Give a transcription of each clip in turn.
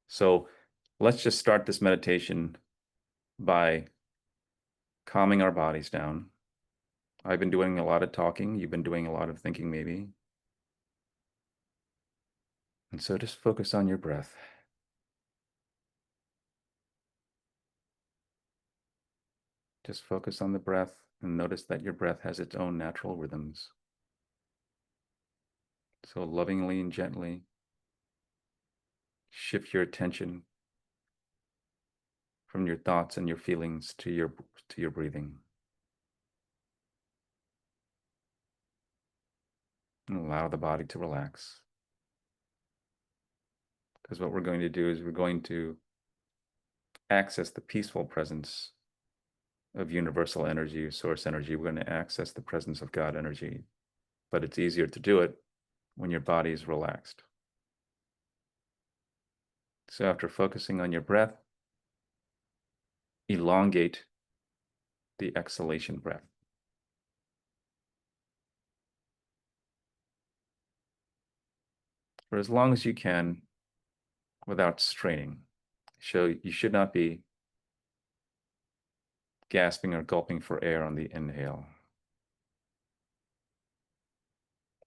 So let's just start this meditation by calming our bodies down. I've been doing a lot of talking. You've been doing a lot of thinking, maybe. And so just focus on your breath. Just focus on the breath and notice that your breath has its own natural rhythms. So lovingly and gently shift your attention from your thoughts and your feelings to your breathing. And allow the body to relax. Because what we're going to do is we're going to access the peaceful presence of universal energy, source energy. We're going to access the presence of God energy, but it's easier to do it when your body is relaxed. So after focusing on your breath, elongate the exhalation breath. For as long as you can without straining. So you should not be gasping or gulping for air on the inhale,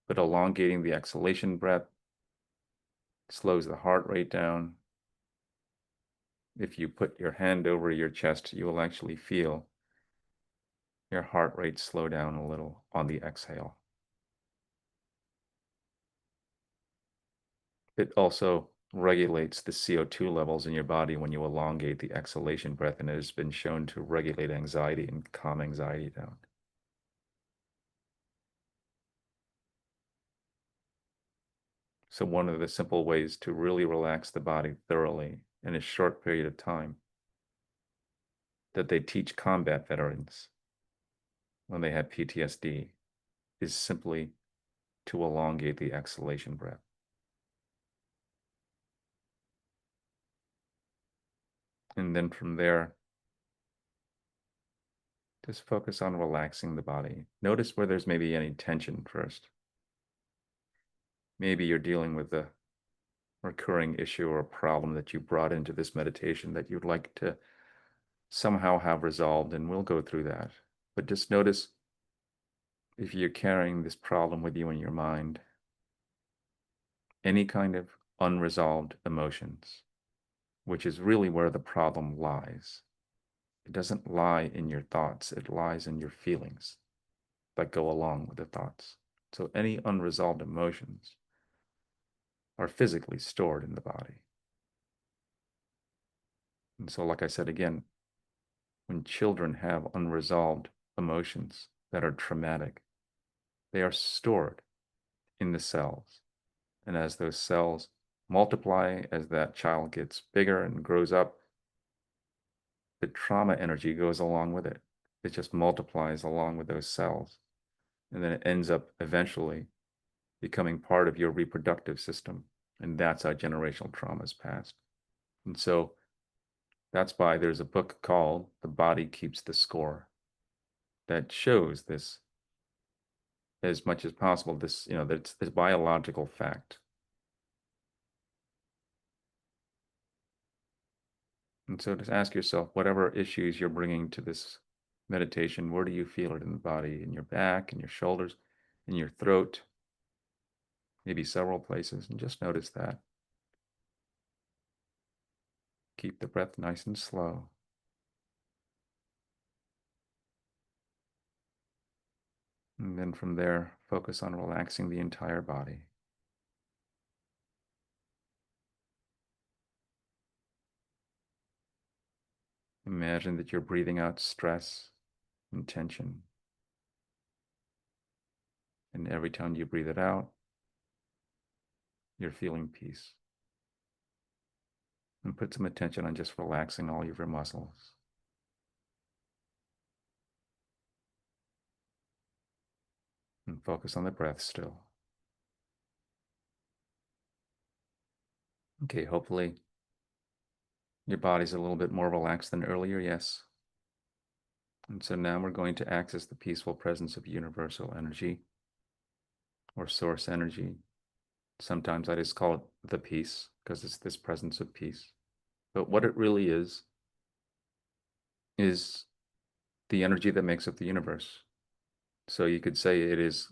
but elongating the exhalation breath slows the heart rate down. If you put your hand over your chest, you will actually feel your heart rate slow down a little on the exhale. It also regulates the CO2 levels in your body when you elongate the exhalation breath, and it has been shown to regulate anxiety and calm anxiety down. So one of the simple ways to really relax the body thoroughly in a short period of time that they teach combat veterans when they have PTSD is simply to elongate the exhalation breath. And then from there, just focus on relaxing the body. Notice where there's maybe any tension first. Maybe you're dealing with a recurring issue or a problem that you brought into this meditation that you'd like to somehow have resolved, and we'll go through that. But just notice if you're carrying this problem with you in your mind, any kind of unresolved emotions, which is really where the problem lies. It doesn't lie in your thoughts, it lies in your feelings that go along with the thoughts. So any unresolved emotions are physically stored in the body. And so, like I said again, when children have unresolved emotions that are traumatic, they are stored in the cells. And as those cells multiply, as that child gets bigger and grows up, the trauma energy goes along with it. It just multiplies along with those cells. And then it ends up eventually becoming part of your reproductive system. And that's how generational trauma is passed. And so that's why there's a book called The Body Keeps the Score that shows this as much as possible, this, that's this biological fact. And so just ask yourself, whatever issues you're bringing to this meditation, where do you feel it in the body? In your back, in your shoulders, in your throat, maybe several places, and just notice that. Keep the breath nice and slow. And then from there, focus on relaxing the entire body. Imagine that you're breathing out stress and tension. And every time you breathe it out, you're feeling peace. And put some attention on just relaxing all of your muscles. And focus on the breath still. Okay, hopefully your body's a little bit more relaxed than earlier, yes. And so now we're going to access the peaceful presence of universal energy or source energy. Sometimes I just call it the peace. because it's this presence of peace. But what it really is the energy that makes up the universe. So you could say it is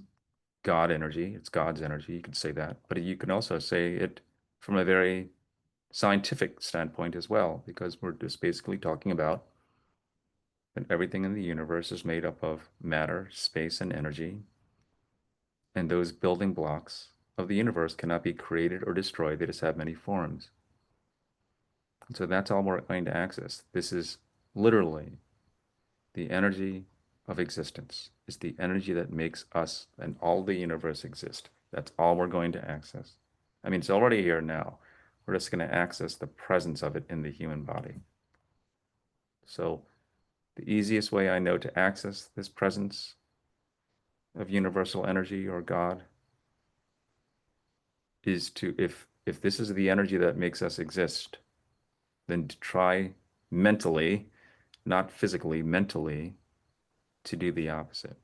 God energy, it's God's energy, you could say that. But you can also say it from a very scientific standpoint as well, because we're just basically talking about that everything in the universe is made up of matter, space, and energy. And those building blocks of the universe cannot be created or destroyed. They just have many forms. And so that's all we're going to access. This is literally the energy of existence. It's the energy that makes us and all the universe exist. That's all we're going to access. I mean, it's already here now. We're just going to access the presence of it in the human body. So the easiest way I know to access this presence of universal energy or God is to, if this is the energy that makes us exist, then to try mentally, not physically, mentally, to do the opposite.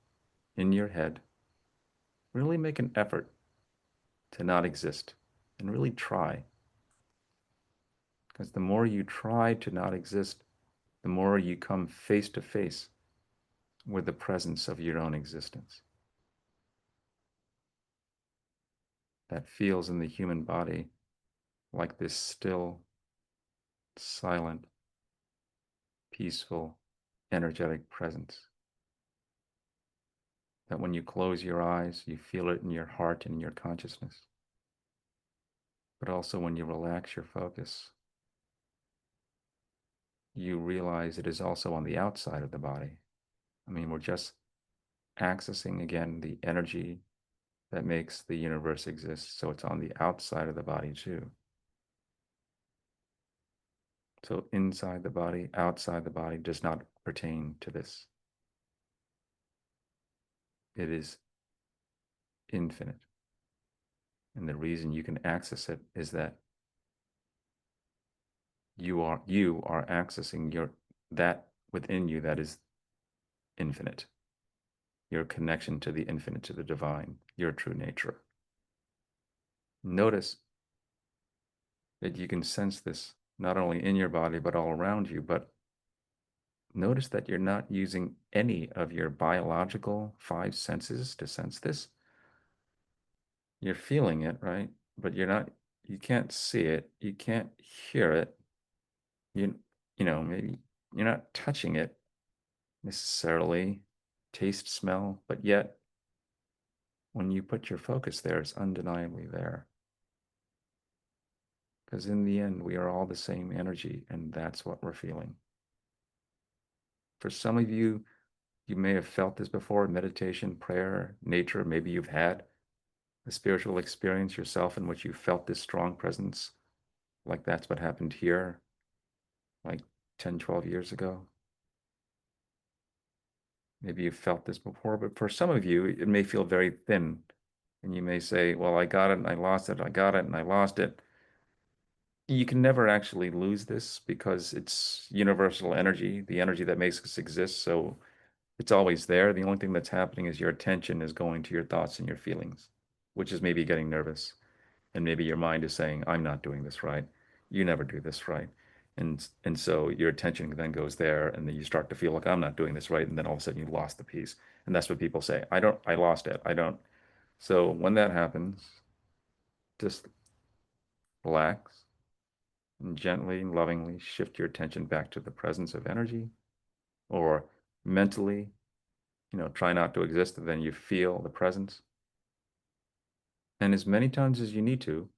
In your head, really make an effort to not exist and really try. Because the more you try to not exist, the more you come face to face with the presence of your own existence. That feels in the human body like this still, silent, peaceful, energetic presence. That when you close your eyes, you feel it in your heart and in your consciousness. But also when you relax your focus, you realize it is also on the outside of the body. I mean, we're just accessing again the energy that makes the universe exist. So it's on the outside of the body too. So inside the body, outside the body does not pertain to this. It is infinite. And the reason you can access it is that you are accessing that within you that is infinite. Your connection to the infinite, to the divine, your true nature. Notice that you can sense this not only in your body, but all around you. But notice that you're not using any of your biological five senses to sense this. You're feeling it, right? But you can't see it, you can't hear it. You, maybe you're not touching it necessarily, taste, smell, but yet when you put your focus there, it's undeniably there. Because in the end, we are all the same energy, and that's what we're feeling. For some of you, you may have felt this before, meditation, prayer, nature. Maybe you've had a spiritual experience yourself in which you felt this strong presence, like that's what happened here, like 10, 12 years ago. Maybe you've felt this before, but for some of you, it may feel very thin. And you may say, well, I got it and I lost it. I got it and I lost it. You can never actually lose this because it's universal energy, the energy that makes us exist. So it's always there. The only thing that's happening is your attention is going to your thoughts and your feelings, which is maybe getting nervous. And maybe your mind is saying, I'm not doing this right. You never do this right. And so your attention then goes there, and then you start to feel like I'm not doing this right. And then all of a sudden you lost the piece. And that's what people say. I lost it. I don't. So when that happens, just relax and gently and lovingly shift your attention back to the presence of energy, or mentally, try not to exist, and then you feel the presence. And as many times as you need to,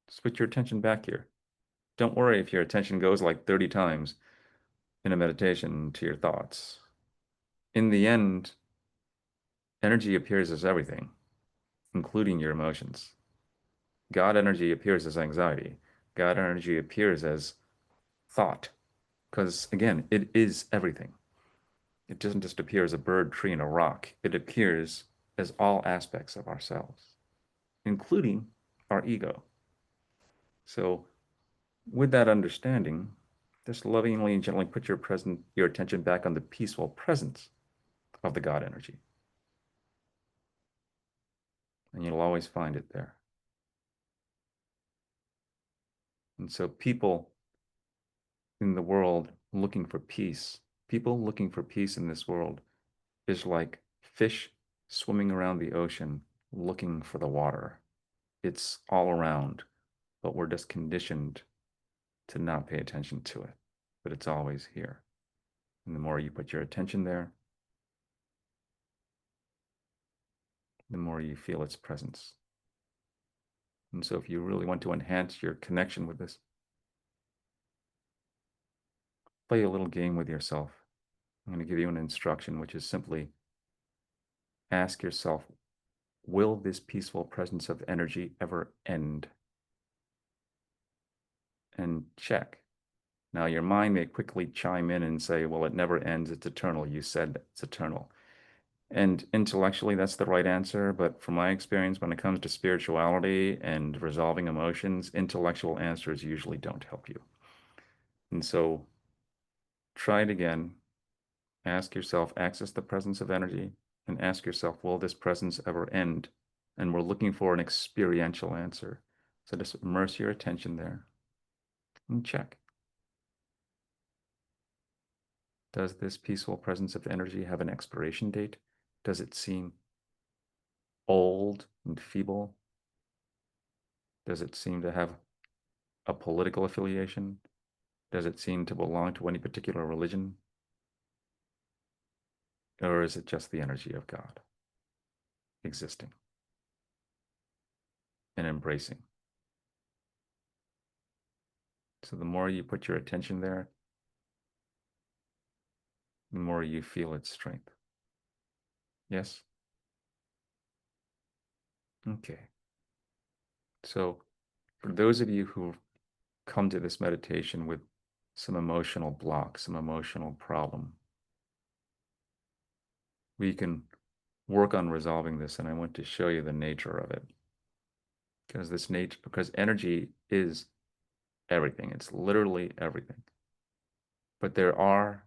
switch your attention back here. Don't worry if your attention goes like 30 times in a meditation to your thoughts. In the end, energy appears as everything, including your emotions. God energy appears as anxiety. God energy appears as thought, because again, it is everything. It doesn't just appear as a bird, tree, and a rock. It appears as all aspects of ourselves, including our ego. So with that understanding, just lovingly and gently put your attention back on the peaceful presence of the God energy. And you'll always find it there. And so people in the world looking for peace, people looking for peace in this world is like fish swimming around the ocean looking for the water. It's all around, but we're just conditioned to not pay attention to it. But it's always here. And the more you put your attention there, the more you feel its presence. And so if you really want to enhance your connection with this, play a little game with yourself. I'm going to give you an instruction, which is simply ask yourself, will this peaceful presence of energy ever end? And check. Now, your mind may quickly chime in and say, well, it never ends, it's eternal. You said it's eternal. And intellectually, that's the right answer. But from my experience, when it comes to spirituality and resolving emotions, intellectual answers usually don't help you. And so try it again. Ask yourself, access the presence of energy, and ask yourself, will this presence ever end? And we're looking for an experiential answer. So just immerse your attention there and check. Does this peaceful presence of energy have an expiration date? Does it seem old and feeble? Does it seem to have a political affiliation? Does it seem to belong to any particular religion? Or is it just the energy of God existing and embracing? So the more you put your attention there, the more you feel its strength. Yes? Okay. So for those of you who come to this meditation with some emotional block, some emotional problem, we can work on resolving this, and I want to show you the nature of it. Because energy is everything. It's literally everything. But there are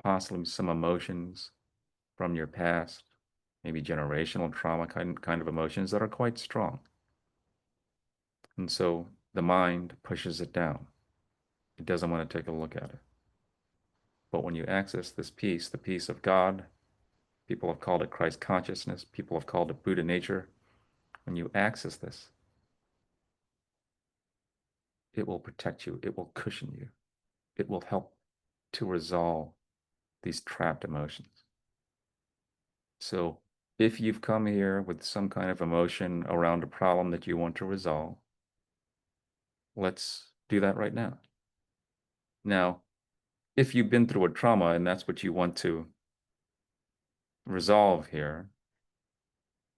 possibly some emotions from your past, maybe generational trauma kind of emotions that are quite strong. And so the mind pushes it down. It doesn't want to take a look at it. But when you access this peace, the peace of God, people have called it Christ consciousness, people have called it Buddha nature. When you access this, it will protect you, it will cushion you, it will help to resolve these trapped emotions. So if you've come here with some kind of emotion around a problem that you want to resolve, let's do that right now. Now, if you've been through a trauma and that's what you want to resolve here,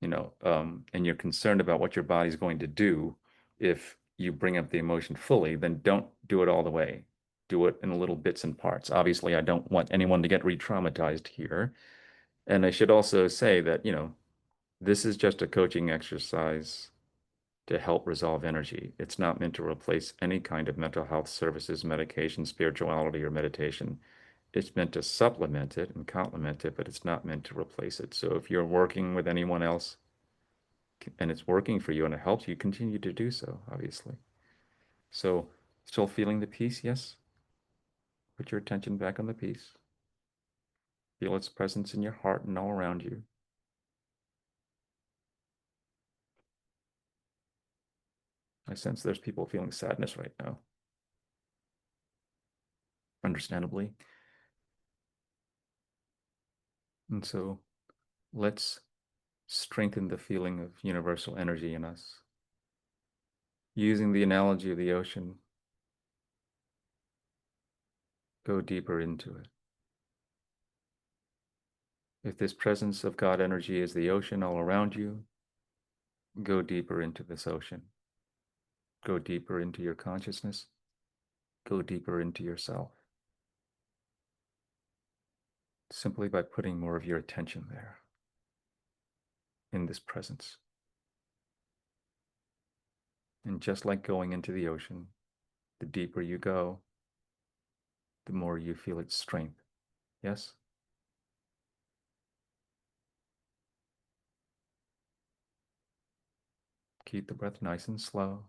and you're concerned about what your body's going to do if you bring up the emotion fully, then don't do it all the way. Do it in little bits and parts. Obviously, I don't want anyone to get re-traumatized here. And I should also say that, this is just a coaching exercise to help resolve energy. It's not meant to replace any kind of mental health services, medication, spirituality, or meditation. It's meant to supplement it and complement it, but it's not meant to replace it. So if you're working with anyone else and it's working for you and it helps you, continue to do so, obviously. So still feeling the peace? Yes. Put your attention back on the peace. Feel its presence in your heart and all around you. I sense there's people feeling sadness right now. Understandably. And so let's strengthen the feeling of universal energy in us. Using the analogy of the ocean, go deeper into it. If this presence of God energy is the ocean all around you, go deeper into this ocean. Go deeper into your consciousness. Go deeper into yourself. Simply by putting more of your attention there, in this presence. And just like going into the ocean, the deeper you go, the more you feel its strength. Yes? Keep the breath nice and slow.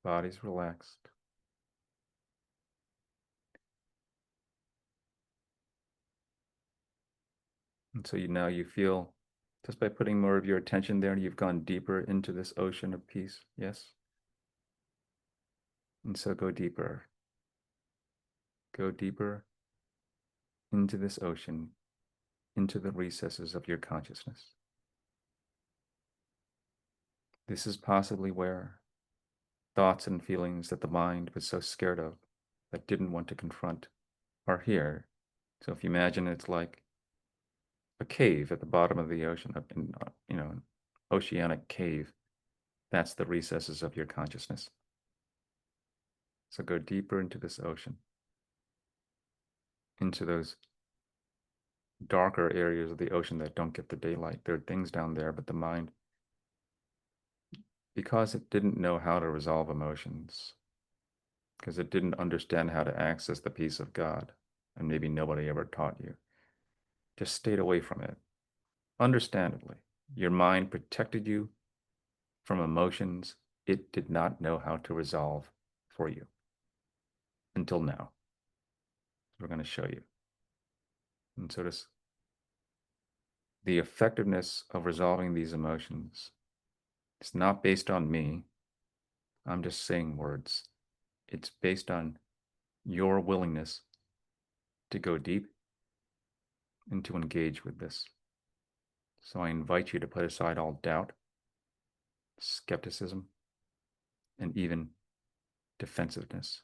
body's relaxed. And so now you feel, just by putting more of your attention there, you've gone deeper into this ocean of peace. Yes? And so go deeper. Go deeper into this ocean, into the recesses of your consciousness. This is possibly where thoughts and feelings that the mind was so scared of, that didn't want to confront, are here. So if you imagine it's like a cave at the bottom of the ocean, an oceanic cave, that's the recesses of your consciousness. So go deeper into this ocean, into those darker areas of the ocean that don't get the daylight. There are things down there, but the mind, because it didn't know how to resolve emotions, because it didn't understand how to access the peace of God, and maybe nobody ever taught you, just stayed away from it. Understandably, your mind protected you from emotions it did not know how to resolve for you until now. We're going to show you. And so the effectiveness of resolving these emotions is not based on me. I'm just saying words. It's based on your willingness to go deep and to engage with this. So I invite you to put aside all doubt, skepticism, and even defensiveness.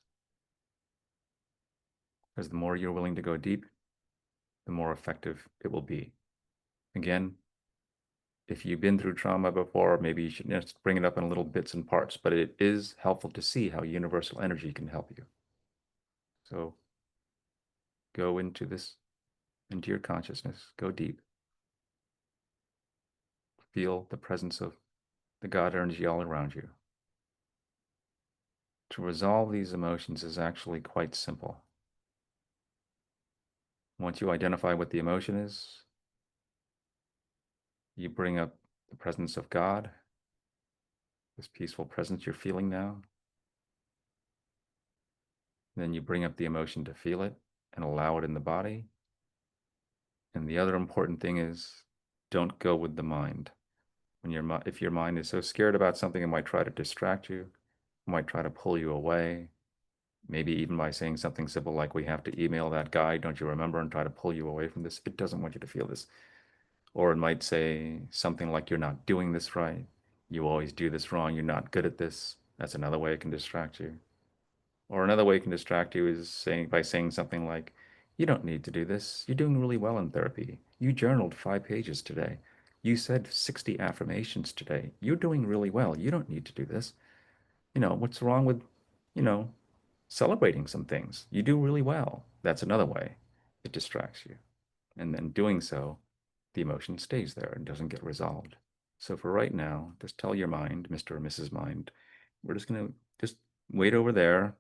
Because the more you're willing to go deep, the more effective it will be. Again, if you've been through trauma before, maybe you should just bring it up in little bits and parts, but it is helpful to see how universal energy can help you. So go into your consciousness, go deep. Feel the presence of the God energy all around you. To resolve these emotions is actually quite simple. Once you identify what the emotion is, you bring up the presence of God, this peaceful presence you're feeling now. Then you bring up the emotion to feel it and allow it in the body. And the other important thing is, don't go with the mind. If your mind is so scared about something, it might try to distract you, it might try to pull you away. Maybe even by saying something simple like, we have to email that guy, don't you remember, and try to pull you away from this. It doesn't want you to feel this. Or it might say something like, you're not doing this right. You always do this wrong. You're not good at this. That's another way it can distract you. Or another way it can distract you is by saying something like, you don't need to do this. You're doing really well in therapy. You journaled 5 pages today. You said 60 affirmations today. You're doing really well. You don't need to do this. What's wrong with, you know, celebrating some things? You do really well. That's another way it distracts you. And then doing so, the emotion stays there and doesn't get resolved. So for right now, just tell your mind, Mr. or Mrs. Mind, we're just going to just wait over there.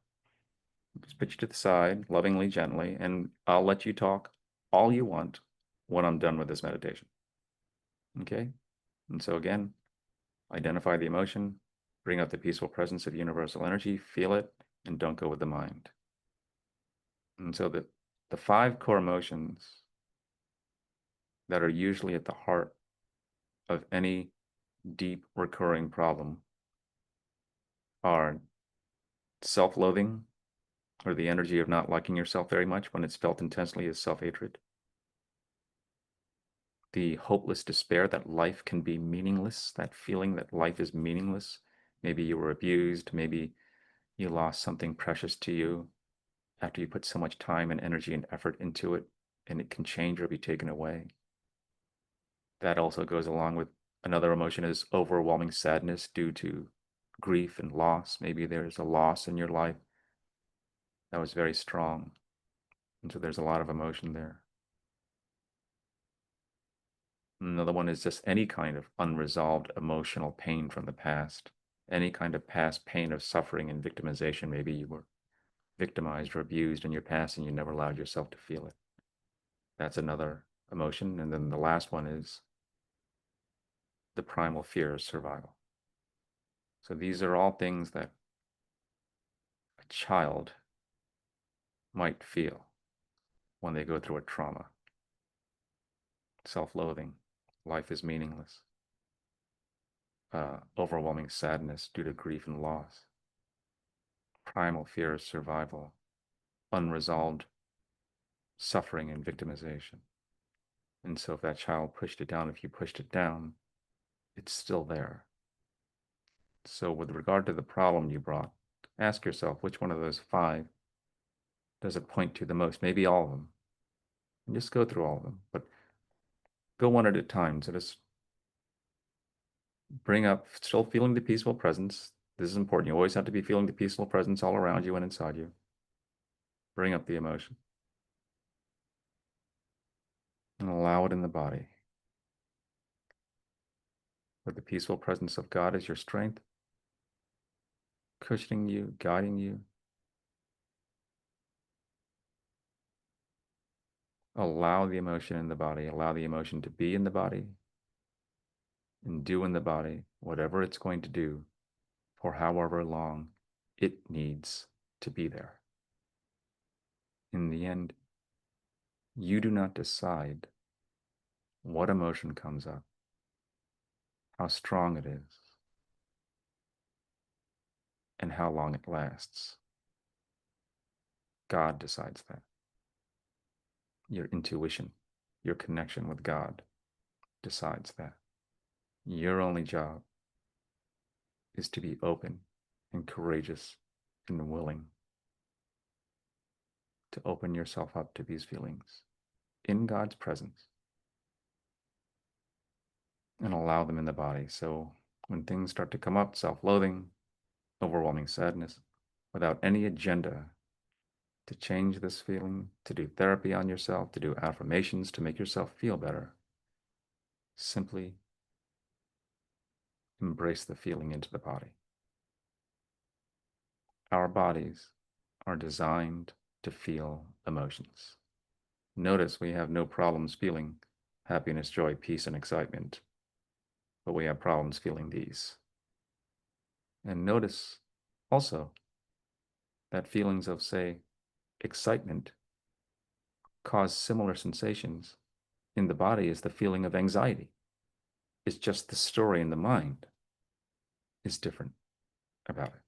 Just put you to the side, lovingly, gently, and I'll let you talk all you want when I'm done with this meditation. Okay? And so again, identify the emotion, bring up the peaceful presence of universal energy, feel it, and don't go with the mind. And so the 5 core emotions that are usually at the heart of any deep recurring problem are self-loathing, or the energy of not liking yourself very much when it's felt intensely as self-hatred. The hopeless despair that life can be meaningless, that feeling that life is meaningless. Maybe you were abused, maybe you lost something precious to you after you put so much time and energy and effort into it, and it can change or be taken away. That also goes along with another emotion is overwhelming sadness due to grief and loss. Maybe there's a loss in your life that was very strong, and so there's a lot of emotion there. Another one is just any kind of unresolved emotional pain from the past, any kind of past pain of suffering and victimization. Maybe you were victimized or abused in your past and you never allowed yourself to feel it. That's another emotion. And then the last one is the primal fear of survival. So these are all things that a child might feel when they go through a trauma: self-loathing, life is meaningless, overwhelming sadness due to grief and loss, primal fear of survival, unresolved suffering and victimization. And so if that child pushed it down, if you pushed it down, it's still there. So with regard to the problem you brought, ask yourself, which one of those five does it point to the most? Maybe all of them. And just go through all of them, but go one at a time. So just bring up, still feeling the peaceful presence. This is important. You always have to be feeling the peaceful presence all around you and inside you. Bring up the emotion and allow it in the body. With the peaceful presence of God as your strength, cushioning you, guiding you. Allow the emotion in the body. Allow the emotion to be in the body and do in the body whatever it's going to do for however long it needs to be there. In the end, you do not decide what emotion comes up, how strong it is, and how long it lasts. God decides that. Your intuition, your connection with God decides that. Your only job is to be open and courageous and willing to open yourself up to these feelings in God's presence and allow them in the body. So when things start to come up, self-loathing, overwhelming sadness, without any agenda to change this feeling, to do therapy on yourself, to do affirmations to make yourself feel better, simply embrace the feeling into the body. Our bodies are designed to feel emotions. Notice we have no problems feeling happiness, joy, peace, and excitement, but we have problems feeling these. And notice also that feelings of, say, excitement cause similar sensations in the body as the feeling of anxiety. It's just the story in the mind is different about it.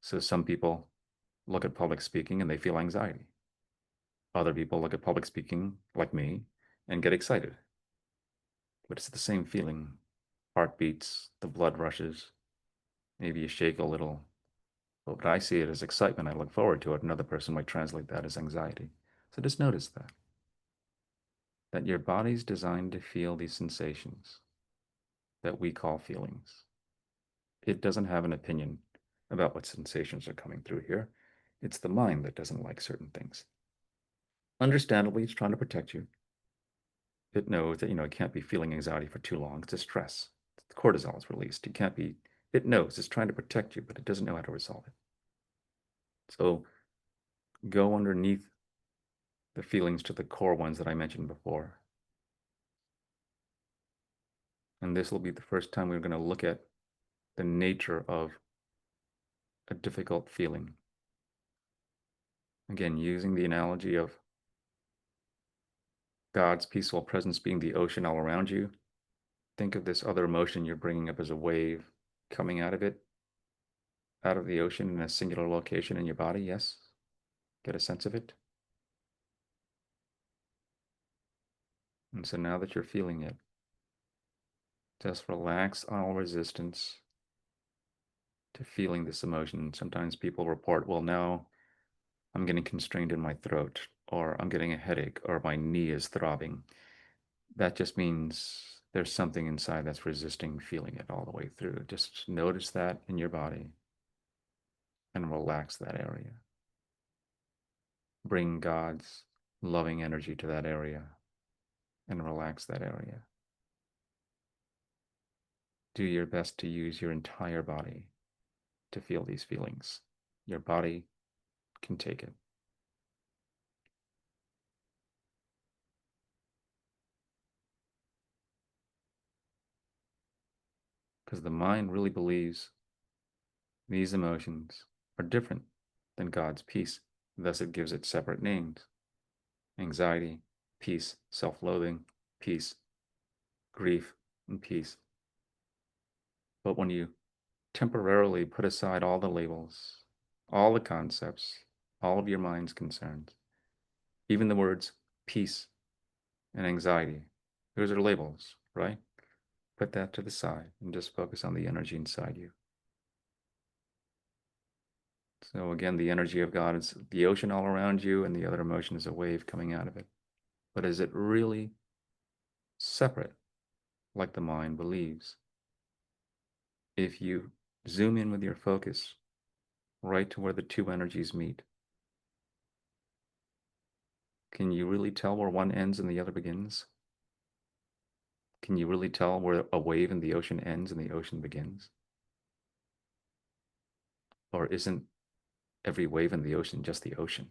So some people look at public speaking and they feel anxiety. Other people look at public speaking, like me, and get excited. But it's the same feeling. Heart beats, the blood rushes, maybe you shake a little. But I see it as excitement. I look forward to it. Another person might translate that as anxiety. So just notice that your body's designed to feel these sensations that we call feelings. It doesn't have an opinion about what sensations are coming through here. It's the mind that doesn't like certain things. Understandably, it's trying to protect you. It knows that, it can't be feeling anxiety for too long. It's a stress. Cortisol is released. It knows it's trying to protect you, but it doesn't know how to resolve it. So go underneath the feelings to the core ones that I mentioned before. And this will be the first time we're going to look at the nature of a difficult feeling. Again, using the analogy of God's peaceful presence being the ocean all around you, think of this other emotion you're bringing up as a wave coming out of the ocean in a singular location in your body. Yes? Get a sense of it? And so now that you're feeling it, just relax all resistance to feeling this emotion. Sometimes people report, well, now I'm getting constrained in my throat, or I'm getting a headache, or my knee is throbbing. That just means there's something inside that's resisting feeling it all the way through. Just notice that in your body and relax that area. Bring God's loving energy to that area and relax that area. Do your best to use your entire body to feel these feelings. Your body can take it. Because the mind really believes these emotions are different than God's peace. Thus, it gives it separate names: anxiety, peace, self-loathing, peace, grief, and peace. But when you temporarily put aside all the labels, all the concepts, all of your mind's concerns, even the words peace and anxiety, those are labels, right? Put that to the side and just focus on the energy inside you. So again, the energy of God is the ocean all around you, and the other emotion is a wave coming out of it. But is it really separate, like the mind believes? If you zoom in with your focus right to where the two energies meet, can you really tell where one ends and the other begins? Can you really tell where a wave in the ocean ends and the ocean begins? Or isn't every wave in the ocean just the ocean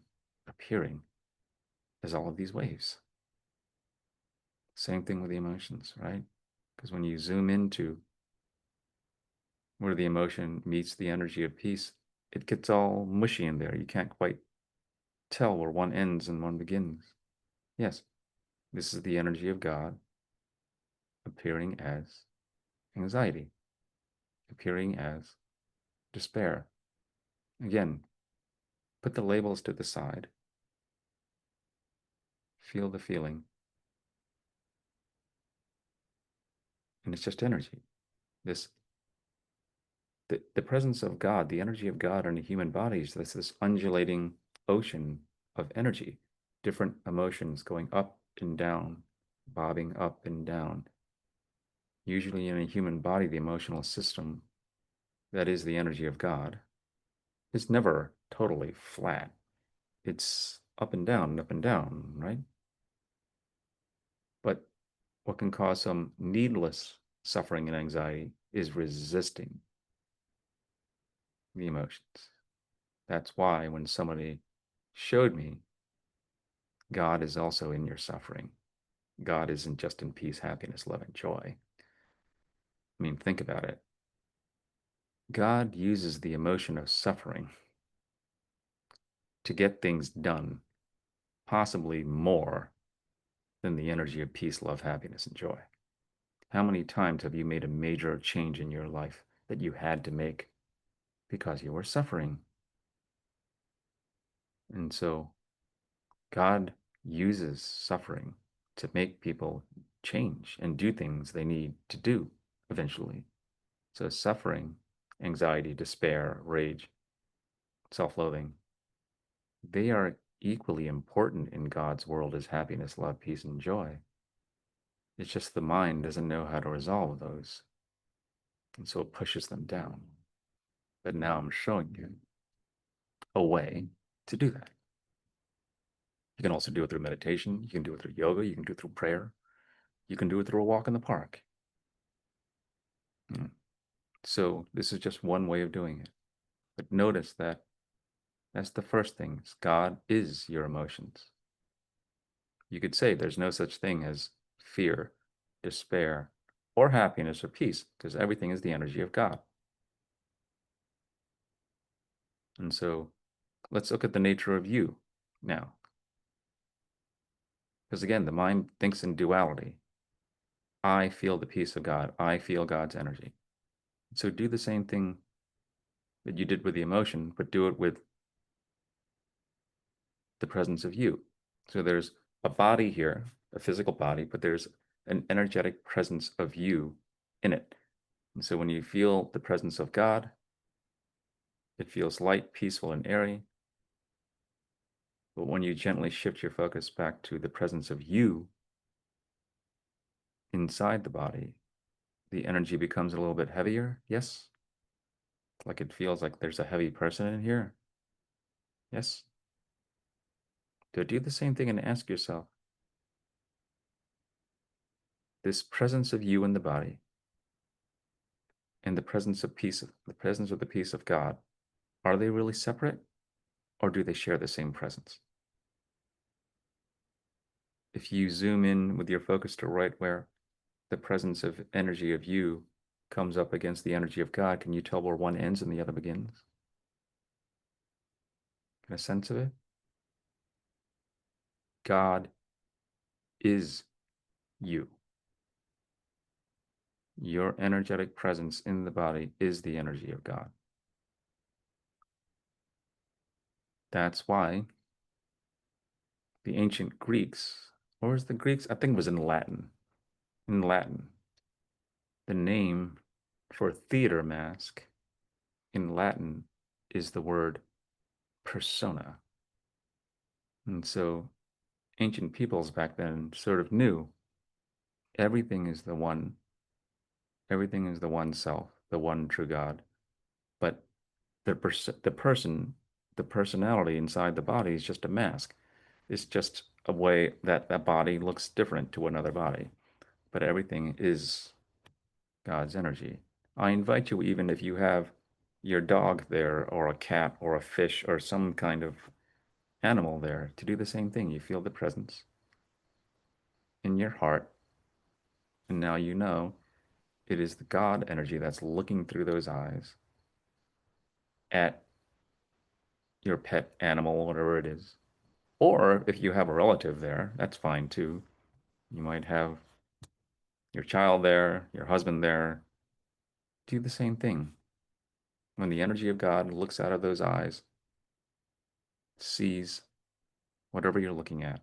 appearing as all of these waves? Same thing with the emotions, right? Because when you zoom into where the emotion meets the energy of peace, it gets all mushy in there. You can't quite tell where one ends and one begins. Yes, this is the energy of God appearing as anxiety, appearing as despair. Again, put the labels to the side. Feel the feeling. And it's just energy. The presence of God, the energy of God in the human bodies, that's this undulating ocean of energy, different emotions going up and down, bobbing up and down. Usually in a human body, the emotional system, that is the energy of God, is never totally flat. It's up and down, right? But what can cause some needless suffering and anxiety is resisting the emotions. That's why when somebody showed me God is also in your suffering, God isn't just in peace, happiness, love, and joy. I mean, think about it. God uses the emotion of suffering to get things done, possibly more than the energy of peace, love, happiness, and joy. How many times have you made a major change in your life that you had to make because you were suffering? And so God uses suffering to make people change and do things they need to do eventually. So suffering, anxiety, despair, rage, self-loathing, they are equally important in God's world as happiness, love, peace, and joy. It's just the mind doesn't know how to resolve those. And so it pushes them down. But now I'm showing you a way to do that. You can also do it through meditation. You can do it through yoga. You can do it through prayer. You can do it through a walk in the park. So this is just one way of doing it. But notice that that's the first thing. God is your emotions. You could say there's no such thing as fear, despair, or happiness or peace, because everything is the energy of God. And so let's look at the nature of you now. Because again, the mind thinks in duality. I feel the peace of God. I feel God's energy. So do the same thing that you did with the emotion, but do it with the presence of you. So there's a body here, a physical body, but there's an energetic presence of you in it. And so when you feel the presence of God, it feels light, peaceful, and airy. But when you gently shift your focus back to the presence of you inside the body, the energy becomes a little bit heavier. Yes? Like it feels like there's a heavy person in here. Yes? So do the same thing and ask yourself, this presence of you in the body and the presence of peace, the presence of the peace of God, are they really separate or do they share the same presence? If you zoom in with your focus to right where the presence of energy of you comes up against the energy of God, can you tell where one ends and the other begins? Get a sense of it? God is you. Your energetic presence in the body is the energy of God. That's why the ancient Greeks, or was the Greeks? I think it was in Latin. In Latin, the name for theater mask in Latin is the word persona. And so ancient peoples back then sort of knew everything is the one, everything is the one self, the one true God. But the personality inside the body is just a mask. It's just a way that that body looks different to another body. But everything is God's energy. I invite you, even if you have your dog there, or a cat, or a fish, or some kind of animal there, to do the same thing. You feel the presence in your heart, and now you know it is the God energy that's looking through those eyes at your pet animal, whatever it is. Or if you have a relative there, that's fine too. You might have your child there, your husband there. Do the same thing. When the energy of God looks out of those eyes, sees whatever you're looking at,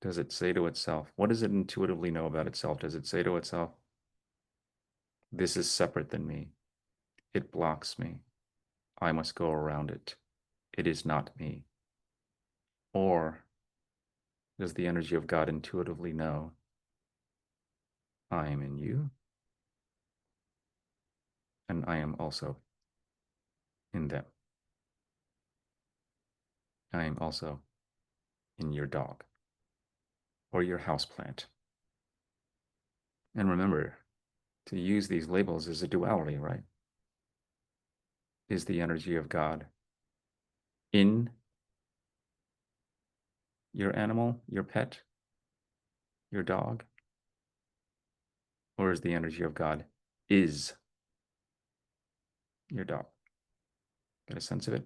does it say to itself, what does it intuitively know about itself? Does it say to itself, this is separate than me. It blocks me. I must go around it. It is not me. Or does the energy of God intuitively know, I am in you, and I am also in them. I am also in your dog or your houseplant. And remember, to use these labels is a duality, right? Is the energy of God in your animal, your pet, your dog? Or is the energy of God is your dog? Get a sense of it?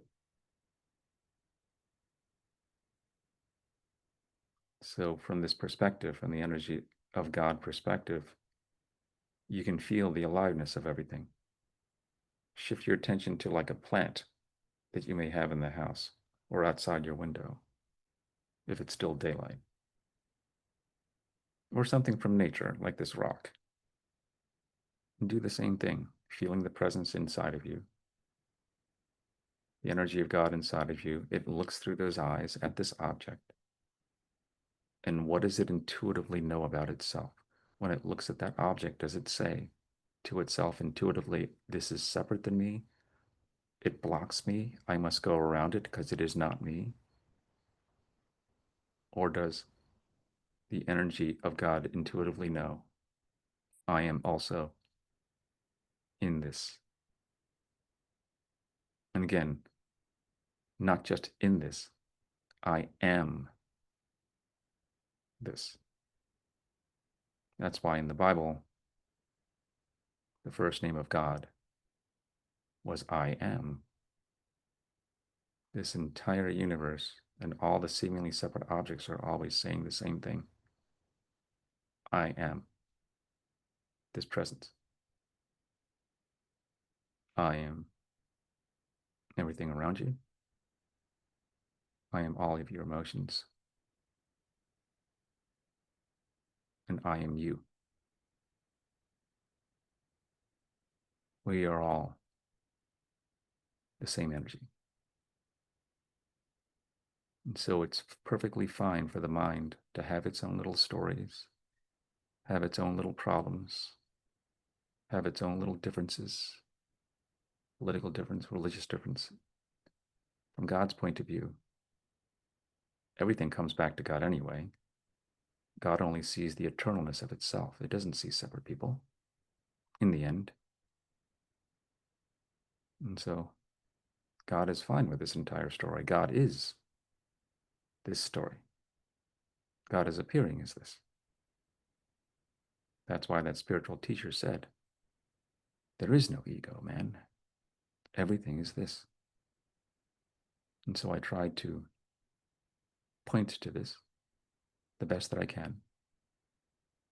So from this perspective, from the energy of God perspective, you can feel the aliveness of everything. Shift your attention to like a plant that you may have in the house or outside your window, if it's still daylight. Or something from nature, like this rock. And do the same thing, feeling the presence inside of you. The energy of God inside of you, it looks through those eyes at this object. And what does it intuitively know about itself? When it looks at that object, does it say to itself intuitively, this is separate than me? It blocks me. I must go around it because it is not me? Or does the energy of God intuitively know, I am also in this? And again, not just in this, I am this. That's why in the Bible, the first name of God was I am. This entire universe and all the seemingly separate objects are always saying the same thing. I am this presence. I am everything around you. I am all of your emotions. And I am you. We are all the same energy. And so it's perfectly fine for the mind to have its own little stories, have its own little problems, have its own little differences, political difference, religious difference. From God's point of view, everything comes back to God anyway. God only sees the eternalness of itself. It doesn't see separate people in the end. And so God is fine with this entire story. God is this story. God is appearing as this. That's why that spiritual teacher said, there is no ego, man. Everything is this. And so I try to point to this the best that I can.